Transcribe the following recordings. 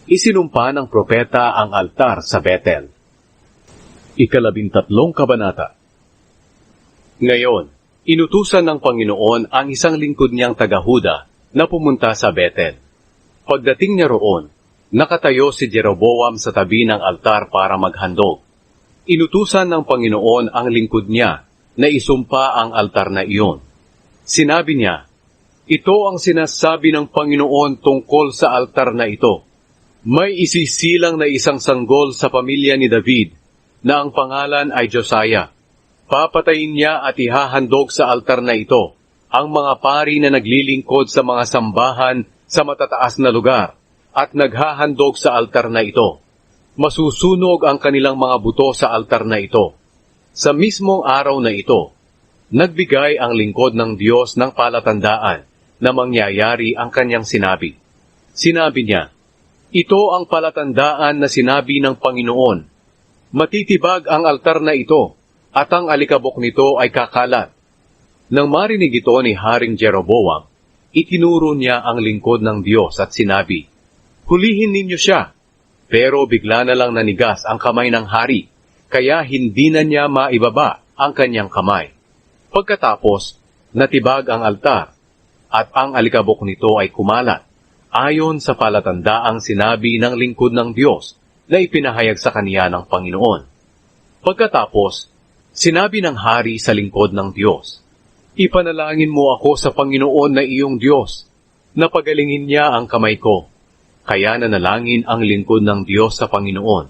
Isinumpa ng propeta ang altar sa Betel. 13 kabanata. Ngayon, inutusan ng Panginoon ang isang lingkod niyang taga-Huda na pumunta sa Betel. Pagdating niya roon, nakatayo si Jeroboam sa tabi ng altar para maghandog. Inutusan ng Panginoon ang lingkod niya na isumpa ang altar na iyon. Sinabi niya, "Ito ang sinasabi ng Panginoon tungkol sa altar na ito. May isisilang na isang sanggol sa pamilya ni David na ang pangalan ay Josiah. Papatayin niya at ihahandog sa altar na ito ang mga pari na naglilingkod sa mga sambahan sa matataas na lugar at naghahandog sa altar na ito. Masusunog ang kanilang mga buto sa altar na ito." Sa mismong araw na ito, nagbigay ang lingkod ng Diyos ng palatandaan na mangyayari ang kanyang sinabi. Sinabi niya, "Ito ang palatandaan na sinabi ng Panginoon. Matitibag ang altar na ito, at ang alikabok nito ay kakalat." Nang marinig ito ni Haring Jeroboam, itinuro niya ang lingkod ng Diyos at sinabi, "Hulihin ninyo siya." Pero bigla na lang nanigas ang kamay ng hari, kaya hindi na niya maibaba ang kanyang kamay. Pagkatapos, natibag ang altar, at ang alikabok nito ay kumalat, ayon sa palatandaang sinabi ng lingkod ng Diyos na ipinahayag sa kaniya ng Panginoon. Pagkatapos, sinabi ng hari sa lingkod ng Diyos, "Ipanalangin mo ako sa Panginoon na iyong Diyos, na pagalingin niya ang kamay ko." Kaya nanalangin ang lingkod ng Diyos sa Panginoon,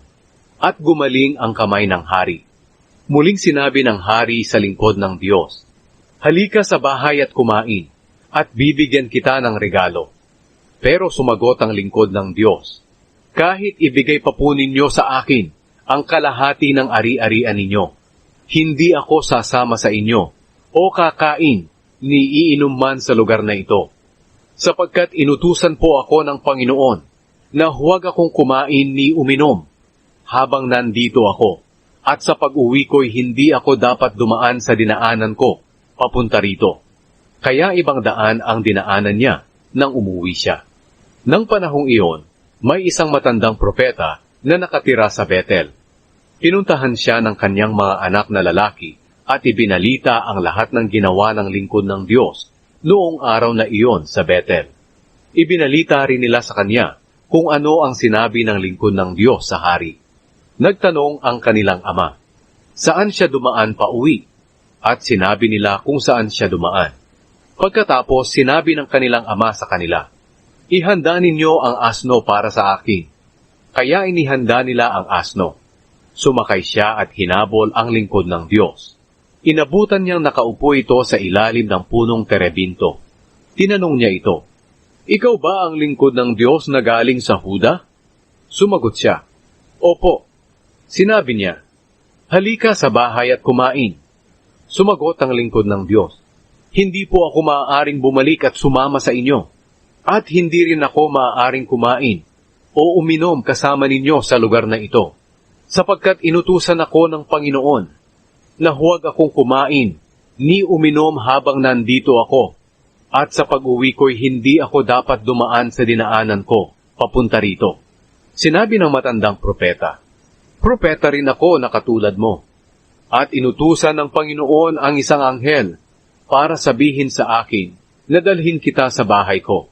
at gumaling ang kamay ng hari. Muling sinabi ng hari sa lingkod ng Diyos, "Halika sa bahay at kumain, at bibigyan kita ng regalo." Pero sumagot ang lingkod ng Diyos, "Kahit ibigay pa po ninyo sa akin ang kalahati ng ari-arian ninyo, hindi ako sasama sa inyo, o kakain, ni iinom man sa lugar na ito. Sapagkat inutusan po ako ng Panginoon, na huwag akong kumain ni uminom, habang nandito ako, at sa pag-uwi ko'y hindi ako dapat dumaan sa dinaanan ko, papunta rito." Kaya ibang daan ang dinaanan niya nang umuwi siya. Nang panahong iyon, may isang matandang propeta na nakatira sa Betel. Pinuntahan siya ng kanyang mga anak na lalaki at ibinalita ang lahat ng ginawa ng lingkod ng Diyos noong araw na iyon sa Betel. Ibinalita rin nila sa kanya kung ano ang sinabi ng lingkod ng Diyos sa hari. Nagtanong ang kanilang ama, saan siya dumaan pa uwi? At sinabi nila kung saan siya dumaan. Pagkatapos, sinabi ng kanilang ama sa kanila, "Ihanda ninyo ang asno para sa akin." Kaya inihanda nila ang asno. Sumakay siya at hinabol ang lingkod ng Diyos. Inabutan niyang nakaupo ito sa ilalim ng punong terebinto. Tinanong niya ito, "Ikaw ba ang lingkod ng Diyos na galing sa Huda?" Sumagot siya, "Opo." Sinabi niya, "Halika sa bahay at kumain." Sumagot ang lingkod ng Diyos, "Hindi po ako maaaring bumalik at sumama sa inyo, at hindi rin ako maaaring kumain o uminom kasama ninyo sa lugar na ito, sapagkat inutusan ako ng Panginoon na huwag akong kumain ni uminom habang nandito ako, at sa pag-uwi ko'y hindi ako dapat dumaan sa dinaanan ko papunta rito." Sinabi ng matandang propeta, "Propeta rin ako na katulad mo, at inutusan ng Panginoon ang isang anghel para sabihin sa akin na dalhin kita sa bahay ko,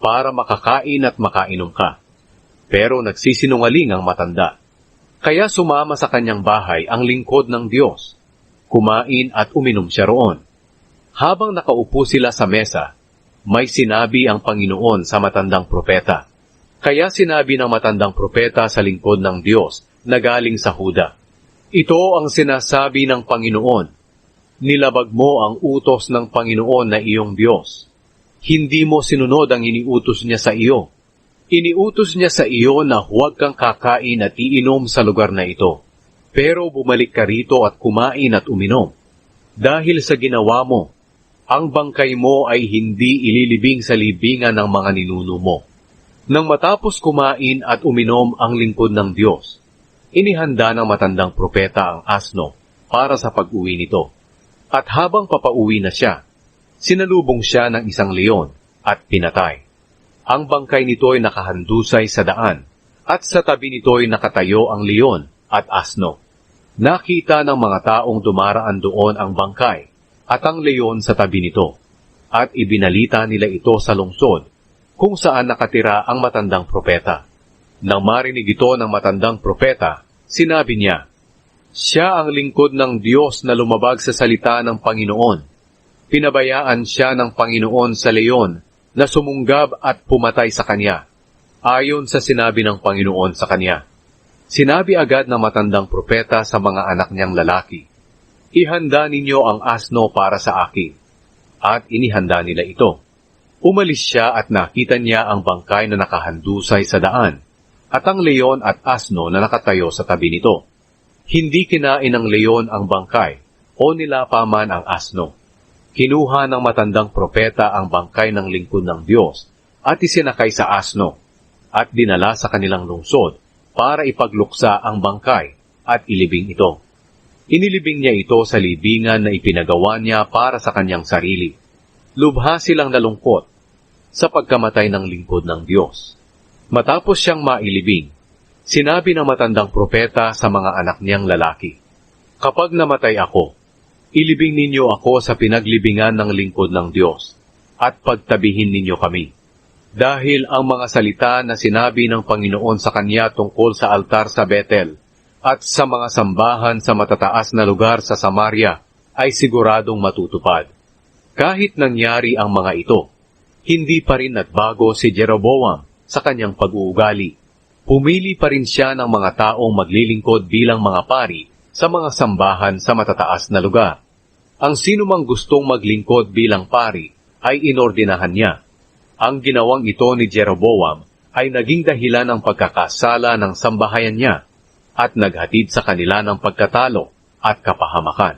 para makakain at makainom ka." Pero nagsisinungaling ang matanda. Kaya sumama sa kanyang bahay ang lingkod ng Diyos. Kumain at uminom siya roon. Habang nakaupo sila sa mesa, may sinabi ang Panginoon sa matandang propeta. Kaya sinabi ng matandang propeta sa lingkod ng Diyos na galing sa Huda, "Ito ang sinasabi ng Panginoon, nilabag mo ang utos ng Panginoon na iyong Diyos. Hindi mo sinunod ang iniutos niya sa iyo. Iniutos niya sa iyo na huwag kang kakain at iinom sa lugar na ito. Pero bumalik ka rito at kumain at uminom. Dahil sa ginawa mo, ang bangkay mo ay hindi ililibing sa libingan ng mga ninuno mo." Nang matapos kumain at uminom ang lingkod ng Diyos, inihanda ng matandang propeta ang asno para sa pag-uwi nito. At habang papauwi na siya, sinalubong siya ng isang leon at pinatay. Ang bangkay nito ay nakahandusay sa daan At sa tabi nito'y nakatayo ang leon at asno. Nakita ng mga taong dumaraan doon ang bangkay at ang leon sa tabi nito. At ibinalita nila ito sa lungsod kung saan nakatira ang matandang propeta. Nang marinig ito ng matandang propeta, sinabi niya, "Siya ang lingkod ng Diyos na lumabag sa salita ng Panginoon. Pinabayaan siya ng Panginoon sa leon na sumunggab at pumatay sa kanya, ayon sa sinabi ng Panginoon sa kanya." Sinabi agad ng matandang propeta sa mga anak niyang lalaki, "Ihanda ninyo ang asno para sa akin." At inihanda nila ito. Umalis siya at nakita niya ang bangkay na nakahandusay sa daan, at ang leon at asno na nakatayo sa tabi nito. Hindi kinain ng leon ang bangkay, o nilapa man ang asno. Kinuha ng matandang propeta ang bangkay ng lingkod ng Diyos, at isinakay sa asno, at dinala sa kanilang lungsod, para ipagluksa ang bangkay, at ilibing ito. Inilibing niya ito sa libingan na ipinagawa niya para sa kanyang sarili. Lubha silang nalungkot sa pagkamatay ng lingkod ng Diyos. Matapos siyang mailibing, sinabi ng matandang propeta sa mga anak niyang lalaki, "Kapag namatay ako, ilibing ninyo ako sa pinaglibingan ng lingkod ng Diyos, at pagtabihin ninyo kami." Dahil ang mga salita na sinabi ng Panginoon sa kanya tungkol sa altar sa Betel, at sa mga sambahan sa matataas na lugar sa Samaria ay siguradong matutupad. Kahit nangyari ang mga ito, hindi pa rin nagbago si Jeroboam sa kanyang pag-uugali. Pumili pa rin siya ng mga taong maglilingkod bilang mga pari sa mga sambahan sa matataas na lugar. Ang sinumang gustong maglingkod bilang pari ay inordinahan niya. Ang ginawang ito ni Jeroboam ay naging dahilan ng pagkakasala ng sambahayan niya, at naghatid sa kanila ng pagkatalo at kapahamakan.